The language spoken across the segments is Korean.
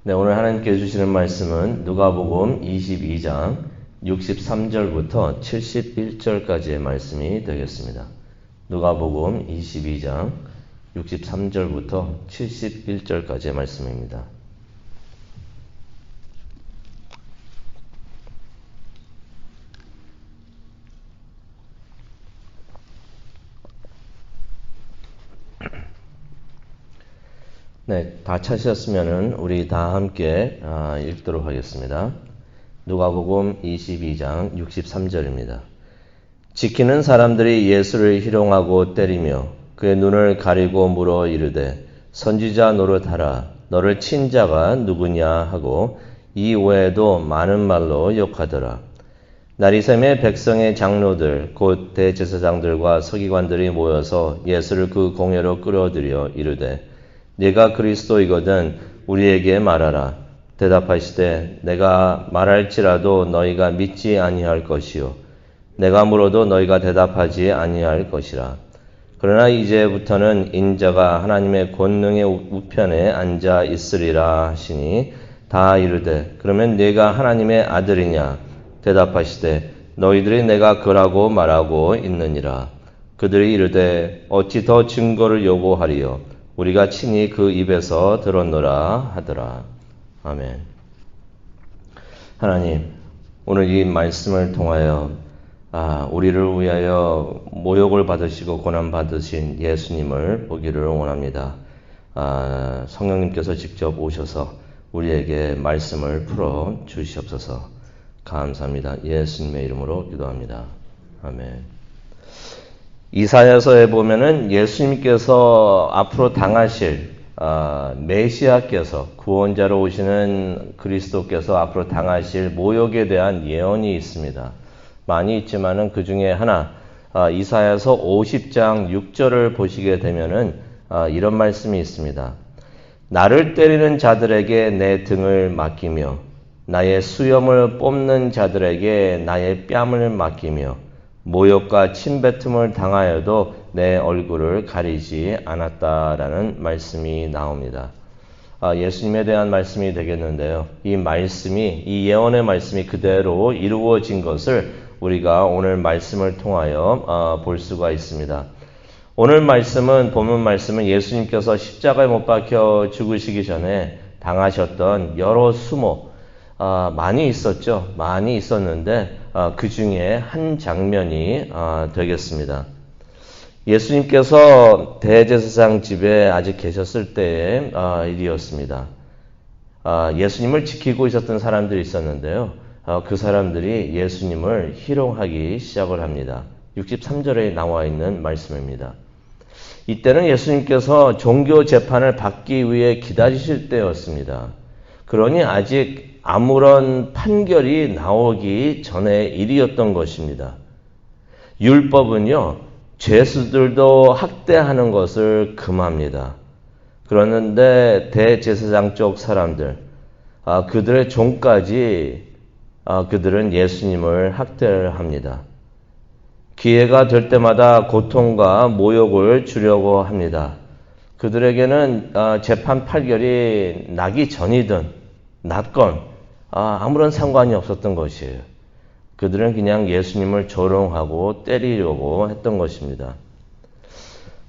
네, 오늘 하나님께 주시는 말씀은 누가복음 22장 63절부터 71절까지의 말씀이 되겠습니다. 누가복음 22장 63절부터 71절까지의 말씀입니다. 네, 다 찾으셨으면은 우리 다 함께 읽도록 하겠습니다. 누가복음 22장 63절입니다. 지키는 사람들이 예수를 희롱하고 때리며 그의 눈을 가리고 물어 이르되 선지자 노릇하라 너를 친 자가 누구냐 하고 이 외에도 많은 말로 욕하더라. 나리샘의 백성의 장로들 곧 대제사장들과 서기관들이 모여서 예수를 그 공회로 끌어들여 이르되 네가 그리스도이거든 우리에게 말하라. 대답하시되 내가 말할지라도 너희가 믿지 아니할 것이요 내가 물어도 너희가 대답하지 아니할 것이라. 그러나 이제부터는 인자가 하나님의 권능의 우편에 앉아 있으리라 하시니 다 이르되 그러면 네가 하나님의 아들이냐. 대답하시되 너희들이 내가 그라고 말하고 있느니라. 그들이 이르되 어찌 더 증거를 요구하리요 우리가 친히 그 입에서 들었노라 하더라. 아멘. 하나님, 오늘 이 말씀을 통하여 우리를 위하여 모욕을 받으시고 고난받으신 예수님을 보기를 원합니다. 성령님께서 직접 오셔서 우리에게 말씀을 풀어 주시옵소서. 감사합니다. 예수님의 이름으로 기도합니다. 아멘. 이사야서에 보면은 예수님께서 앞으로 당하실 메시아께서 구원자로 오시는 그리스도께서 앞으로 당하실 모욕에 대한 예언이 있습니다. 많이 있지만은 그 중에 하나 이사야서 50장 6절을 보시게 되면은 이런 말씀이 있습니다. 나를 때리는 자들에게 내 등을 맡기며 나의 수염을 뽑는 자들에게 나의 뺨을 맡기며 모욕과 침뱉음을 당하여도 내 얼굴을 가리지 않았다라는 말씀이 나옵니다. 예수님에 대한 말씀이 되겠는데요. 이 말씀이, 이 예언의 말씀이 그대로 이루어진 것을 우리가 오늘 말씀을 통하여 볼 수가 있습니다. 오늘 말씀은, 본문 말씀은 예수님께서 십자가에 못 박혀 죽으시기 전에 당하셨던 여러 수모, 많이 있었죠. 많이 있었는데 그 중에 한 장면이 되겠습니다. 예수님께서 대제사장 집에 아직 계셨을 때의 일이었습니다. 예수님을 지키고 있었던 사람들이 있었는데요. 그 사람들이 예수님을 희롱하기 시작을 합니다. 63절에 나와 있는 말씀입니다. 이때는 예수님께서 종교 재판을 받기 위해 기다리실 때였습니다. 그러니 아직 아무런 판결이 나오기 전의 일이었던 것입니다. 율법은요, 죄수들도 학대하는 것을 금합니다. 그러는데 대제사장 쪽 사람들, 그들의 종까지 그들은 예수님을 학대를 합니다. 기회가 될 때마다 고통과 모욕을 주려고 합니다. 그들에게는 재판 판결이 나기 전이든 났건 아무런 상관이 없었던 것이에요. 그들은 그냥 예수님을 조롱하고 때리려고 했던 것입니다.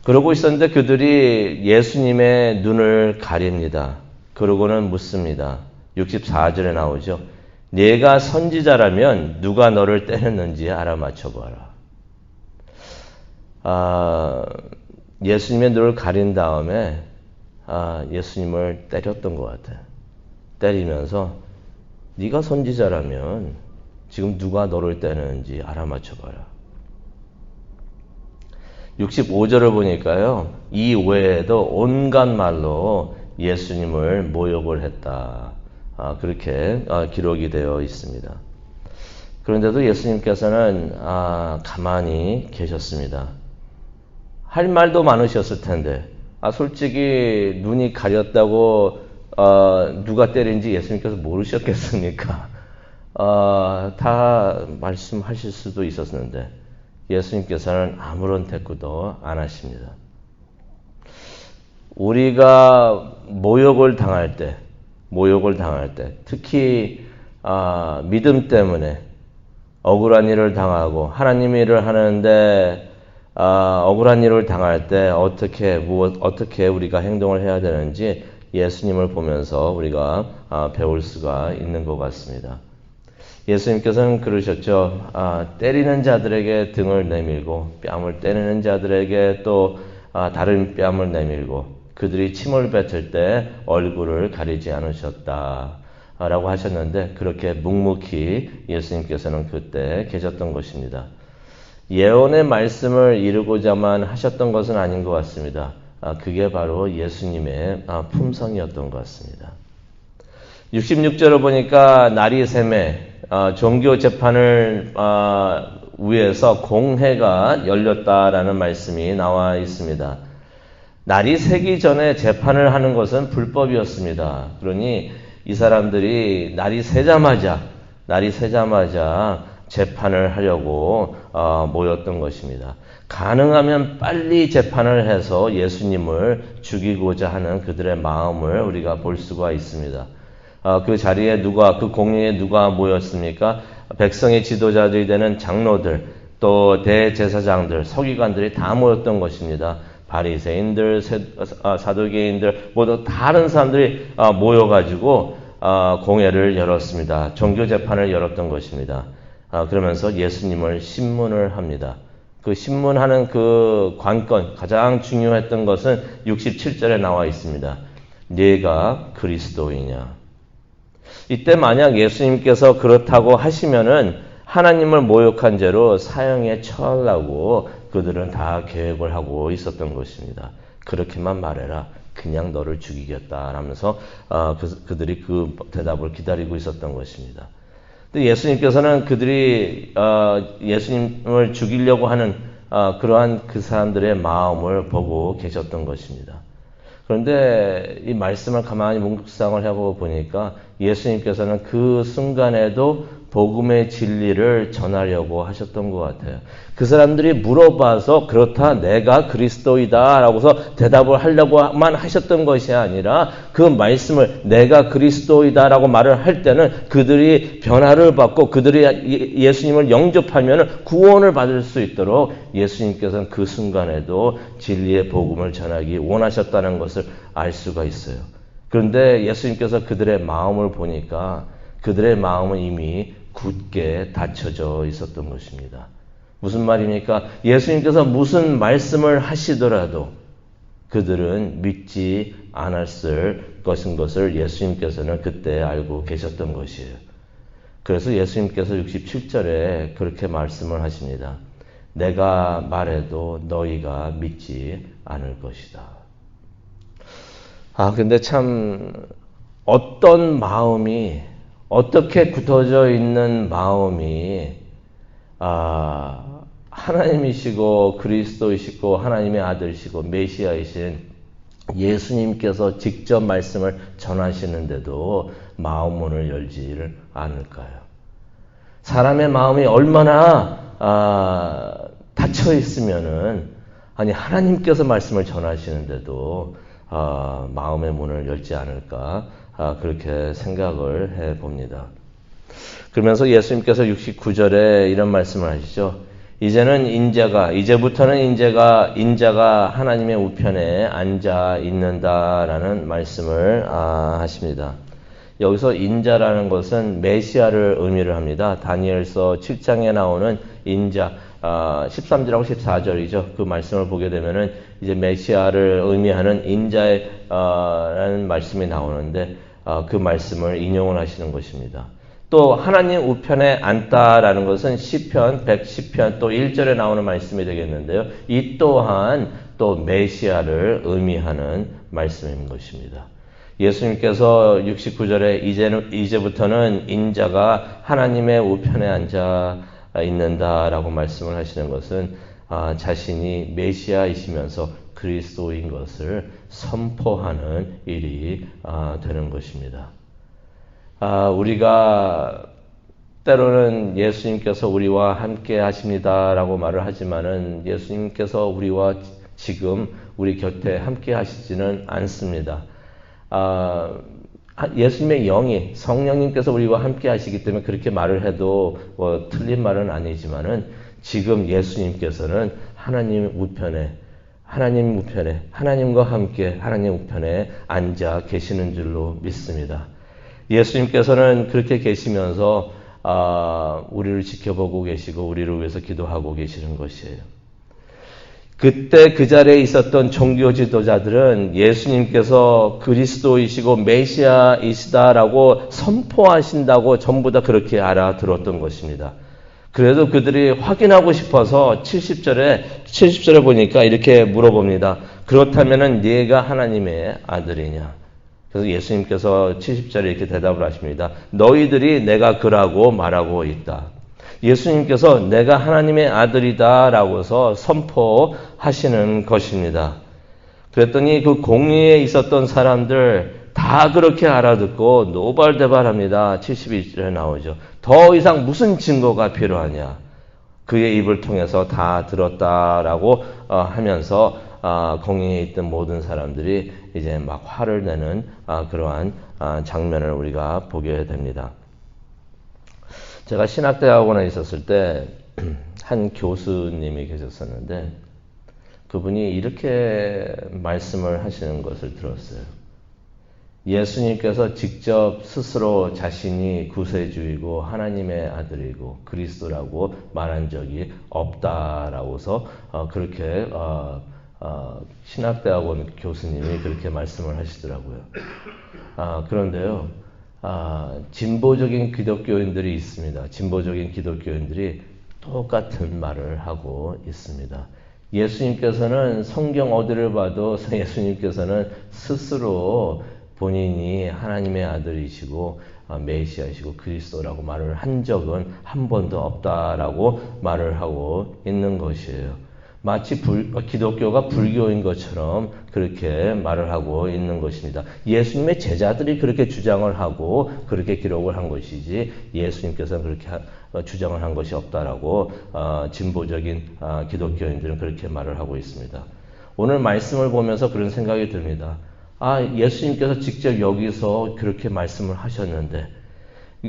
그러고 있었는데 그들이 예수님의 눈을 가립니다. 그러고는 묻습니다. 64절에 나오죠. 네가 선지자라면 누가 너를 때렸는지 알아맞혀봐라. 예수님의 눈을 가린 다음에 예수님을 때렸던 것 같아요. 때리면서 네가 선지자라면 지금 누가 너를 때리는지 알아맞혀봐라. 65절을 보니까요. 이 외에도 온갖 말로 예수님을 모욕을 했다. 그렇게 기록이 되어 있습니다. 그런데도 예수님께서는 가만히 계셨습니다. 할 말도 많으셨을 텐데 솔직히 눈이 가렸다고 누가 때린지 예수님께서 모르셨겠습니까? 다 말씀하실 수도 있었는데 예수님께서는 아무런 대꾸도 안 하십니다. 우리가 모욕을 당할 때, 모욕을 당할 때, 특히 믿음 때문에 억울한 일을 당하고 하나님 일을 하는데 억울한 일을 당할 때 어떻게 우리가 행동을 해야 되는지 예수님을 보면서 우리가 배울 수가 있는 것 같습니다. 예수님께서는 그러셨죠. 때리는 자들에게 등을 내밀고 뺨을 때리는 자들에게 또 다른 뺨을 내밀고 그들이 침을 뱉을 때 얼굴을 가리지 않으셨다 라고 하셨는데 그렇게 묵묵히 예수님께서는 그때 계셨던 것입니다. 예언의 말씀을 이루고자만 하셨던 것은 아닌 것 같습니다. 그게 바로 예수님의 품성이었던 것 같습니다. 66절을 보니까 날이 새매 종교 재판을 위해서 공회가 열렸다라는 말씀이 나와 있습니다. 날이 새기 전에 재판을 하는 것은 불법이었습니다. 그러니 이 사람들이 날이 새자마자 재판을 하려고 모였던 것입니다. 가능하면 빨리 재판을 해서 예수님을 죽이고자 하는 그들의 마음을 우리가 볼 수가 있습니다. 그 자리에 그 공회에 누가 모였습니까? 백성의 지도자들이 되는 장로들, 또 대제사장들, 서기관들이 다 모였던 것입니다. 바리새인들, 사두개인들, 모두 다른 사람들이 모여가지고 공회를 열었습니다. 종교 재판을 열었던 것입니다. 그러면서 예수님을 신문을 합니다. 그 신문하는 그 관건, 가장 중요했던 것은 67절에 나와 있습니다. 네가 그리스도이냐? 이때 만약 예수님께서 그렇다고 하시면은 하나님을 모욕한 죄로 사형에 처하려고 그들은 다 계획을 하고 있었던 것입니다. 그렇게만 말해라. 그냥 너를 죽이겠다 라면서 그들이 그 대답을 기다리고 있었던 것입니다. 근데 예수님께서는 그들이 예수님을 죽이려고 하는 그러한 그 사람들의 마음을 보고 계셨던 것입니다. 그런데 이 말씀을 가만히 묵상을 해보고 보니까 예수님께서는 그 순간에도 복음의 진리를 전하려고 하셨던 것 같아요. 그 사람들이 물어봐서 그렇다 내가 그리스도이다 라고서 대답을 하려고만 하셨던 것이 아니라 그 말씀을 내가 그리스도이다 라고 말을 할 때는 그들이 변화를 받고 그들이 예수님을 영접하면 구원을 받을 수 있도록 예수님께서는 그 순간에도 진리의 복음을 전하기 원하셨다는 것을 알 수가 있어요. 그런데 예수님께서 그들의 마음을 보니까 그들의 마음은 이미 굳게 닫혀져 있었던 것입니다. 무슨 말입니까? 예수님께서 무슨 말씀을 하시더라도 그들은 믿지 않았을 것을 예수님께서는 그때 알고 계셨던 것이에요. 그래서 예수님께서 67절에 그렇게 말씀을 하십니다. 내가 말해도 너희가 믿지 않을 것이다. 근데 참 어떤 마음이 어떻게 굳어져 있는 마음이 하나님이시고 그리스도이시고 하나님의 아들이시고 메시아이신 예수님께서 직접 말씀을 전하시는데도 마음 문을 열지를 않을까요? 사람의 마음이 얼마나 닫혀 있으면은 하나님께서 말씀을 전하시는데도 마음의 문을 열지 않을까 그렇게 생각을 해봅니다. 그러면서 예수님께서 69절에 이런 말씀을 하시죠. 이제부터는 인자가 하나님의 우편에 앉아 있는다라는 말씀을 하십니다. 여기서 인자라는 것은 메시아를 의미를 합니다. 다니엘서 7장에 나오는 인자, 13절하고 14절이죠. 그 말씀을 보게 되면은 이제 메시아를 의미하는 인자라는 말씀이 나오는데 그 말씀을 인용을 하시는 것입니다. 또 하나님 우편에 앉다라는 것은 시편 110편 또 1절에 나오는 말씀이 되겠는데요. 이 또한 또 메시아를 의미하는 말씀인 것입니다. 예수님께서 69절에 이제부터는 인자가 하나님의 우편에 앉아 있는다라고 말씀을 하시는 것은 자신이 메시아이시면서 그리스도인 것을 선포하는 일이 되는 것입니다. 우리가 때로는 예수님께서 우리와 함께 하십니다라고 말을 하지만은 예수님께서 우리와 지금 우리 곁에 함께 하시지는 않습니다. 예수님의 영이 성령님께서 우리와 함께 하시기 때문에 그렇게 말을 해도 뭐 틀린 말은 아니지만은 지금 예수님께서는 하나님 우편에 하나님과 함께 하나님 우편에 앉아 계시는 줄로 믿습니다. 예수님께서는 그렇게 계시면서 우리를 지켜보고 계시고 우리를 위해서 기도하고 계시는 것이에요. 그때 그 자리에 있었던 종교 지도자들은 예수님께서 그리스도이시고 메시아이시다라고 선포하신다고 전부 다 그렇게 알아들었던 것입니다. 그래도 그들이 확인하고 싶어서 70절에 보니까 이렇게 물어봅니다. 그렇다면은 네가 하나님의 아들이냐? 그래서 예수님께서 70절에 이렇게 대답을 하십니다. 너희들이 내가 그라고 말하고 있다. 예수님께서 내가 하나님의 아들이다 라고서 선포하시는 것입니다. 그랬더니 그 공회에 있었던 사람들 다 그렇게 알아듣고 노발대발합니다. 72절에 나오죠. 더 이상 무슨 증거가 필요하냐. 그의 입을 통해서 다 들었다라고 하면서 공회에 있던 모든 사람들이 이제 막 화를 내는 그러한 장면을 우리가 보게 됩니다. 제가 신학대학원에 있었을 때 한 교수님이 계셨었는데 그분이 이렇게 말씀을 하시는 것을 들었어요. 예수님께서 직접 스스로 자신이 구세주이고 하나님의 아들이고 그리스도라고 말한 적이 없다라고서 그렇게 신학대학원 교수님이 그렇게 말씀을 하시더라고요. 그런데요, 진보적인 기독교인들이 있습니다. 진보적인 기독교인들이 똑같은 말을 하고 있습니다. 예수님께서는 성경 어디를 봐도 예수님께서는 스스로 본인이 하나님의 아들이시고 메시아이시고 그리스도라고 말을 한 적은 한 번도 없다라고 말을 하고 있는 것이에요. 마치 기독교가 불교인 것처럼 그렇게 말을 하고 있는 것입니다. 예수님의 제자들이 그렇게 주장을 하고 그렇게 기록을 한 것이지 예수님께서는 그렇게 주장을 한 것이 없다라고 진보적인 기독교인들은 그렇게 말을 하고 있습니다. 오늘 말씀을 보면서 그런 생각이 듭니다. 예수님께서 직접 여기서 그렇게 말씀을 하셨는데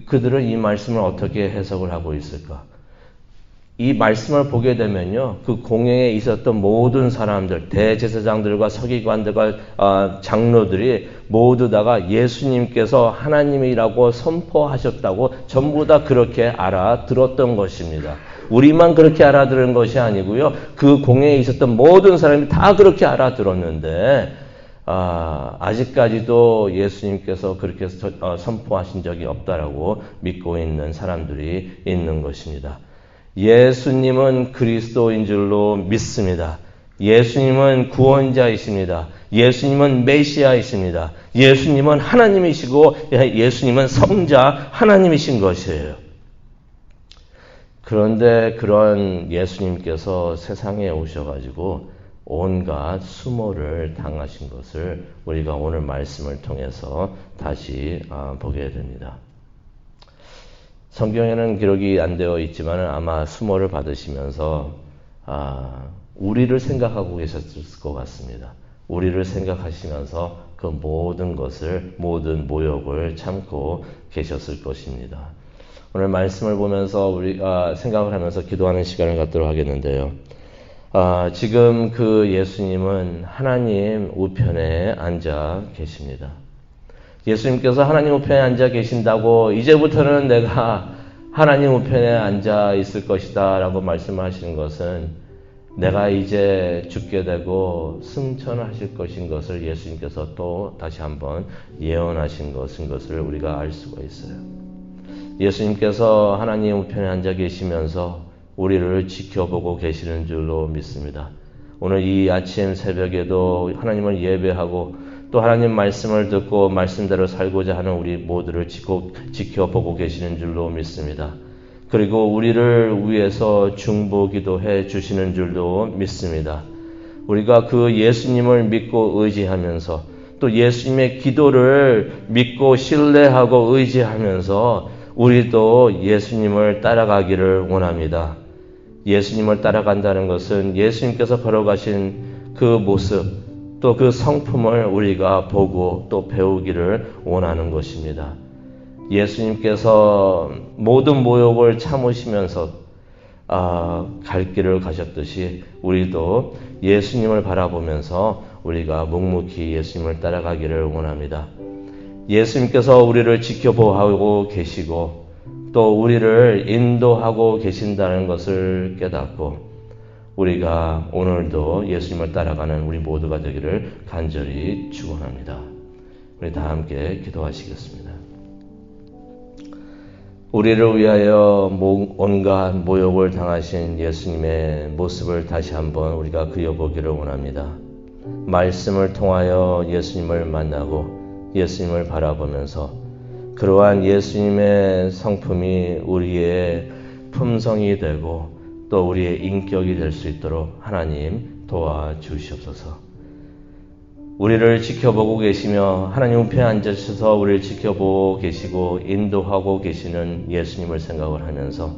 그들은 이 말씀을 어떻게 해석을 하고 있을까? 이 말씀을 보게 되면요, 그 공회에 있었던 모든 사람들, 대제사장들과 서기관들과 장로들이 모두 다가 예수님께서 하나님이라고 선포하셨다고 전부 다 그렇게 알아들었던 것입니다. 우리만 그렇게 알아들은 것이 아니고요, 그 공회에 있었던 모든 사람이 다 그렇게 알아들었는데 아직까지도 예수님께서 그렇게 선포하신 적이 없다라고 믿고 있는 사람들이 있는 것입니다. 예수님은 그리스도인 줄로 믿습니다. 예수님은 구원자이십니다. 예수님은 메시아이십니다. 예수님은 하나님이시고 예수님은 성자 하나님이신 것이에요. 그런데 그런 예수님께서 세상에 오셔가지고 온갖 수모를 당하신 것을 우리가 오늘 말씀을 통해서 다시 보게 됩니다. 성경에는 기록이 안 되어 있지만 아마 수모를 받으시면서 우리를 생각하고 계셨을 것 같습니다. 우리를 생각하시면서 그 모든 것을, 모든 모욕을 참고 계셨을 것입니다. 오늘 말씀을 보면서 우리가 생각을 하면서 기도하는 시간을 갖도록 하겠는데요. 지금 그 예수님은 하나님 우편에 앉아 계십니다. 예수님께서 하나님 우편에 앉아 계신다고 이제부터는 내가 하나님 우편에 앉아 있을 것이다 라고 말씀하시는 것은 내가 이제 죽게 되고 승천하실 것인 것을 예수님께서 또 다시 한번 예언하신 것을 우리가 알 수가 있어요. 예수님께서 하나님 우편에 앉아 계시면서 우리를 지켜보고 계시는 줄로 믿습니다. 오늘 이 아침 새벽에도 하나님을 예배하고 또 하나님 말씀을 듣고 말씀대로 살고자 하는 우리 모두를 지켜보고 계시는 줄로 믿습니다. 그리고 우리를 위해서 중보기도해 주시는 줄로 믿습니다. 우리가 그 예수님을 믿고 의지하면서 또 예수님의 기도를 믿고 신뢰하고 의지하면서 우리도 예수님을 따라가기를 원합니다. 예수님을 따라간다는 것은 예수님께서 걸어가신 그 모습, 또 그 성품을 우리가 보고 또 배우기를 원하는 것입니다. 예수님께서 모든 모욕을 참으시면서 갈 길을 가셨듯이 우리도 예수님을 바라보면서 우리가 묵묵히 예수님을 따라가기를 원합니다. 예수님께서 우리를 지켜보고 계시고 또 우리를 인도하고 계신다는 것을 깨닫고 우리가 오늘도 예수님을 따라가는 우리 모두가 되기를 간절히 축원합니다. 우리 다 함께 기도하시겠습니다. 우리를 위하여 온갖 모욕을 당하신 예수님의 모습을 다시 한번 우리가 그려보기를 원합니다. 말씀을 통하여 예수님을 만나고 예수님을 바라보면서 그러한 예수님의 성품이 우리의 품성이 되고 또 우리의 인격이 될 수 있도록 하나님 도와주시옵소서. 우리를 지켜보고 계시며 하나님 우편에 앉으셔서 우리를 지켜보고 계시고 인도하고 계시는 예수님을 생각을 하면서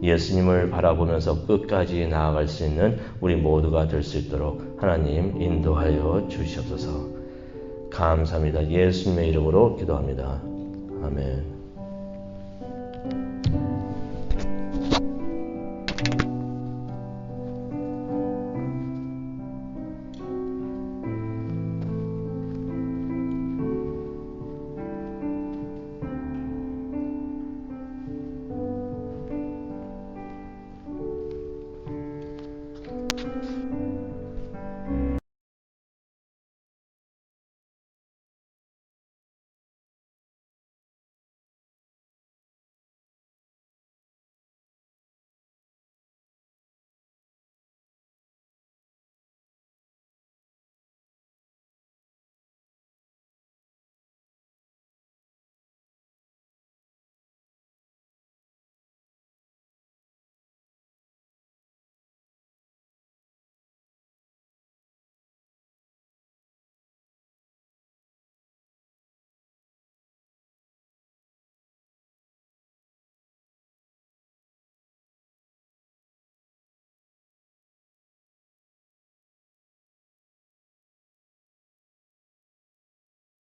예수님을 바라보면서 끝까지 나아갈 수 있는 우리 모두가 될 수 있도록 하나님 인도하여 주시옵소서. 감사합니다. 예수님의 이름으로 기도합니다. 아멘.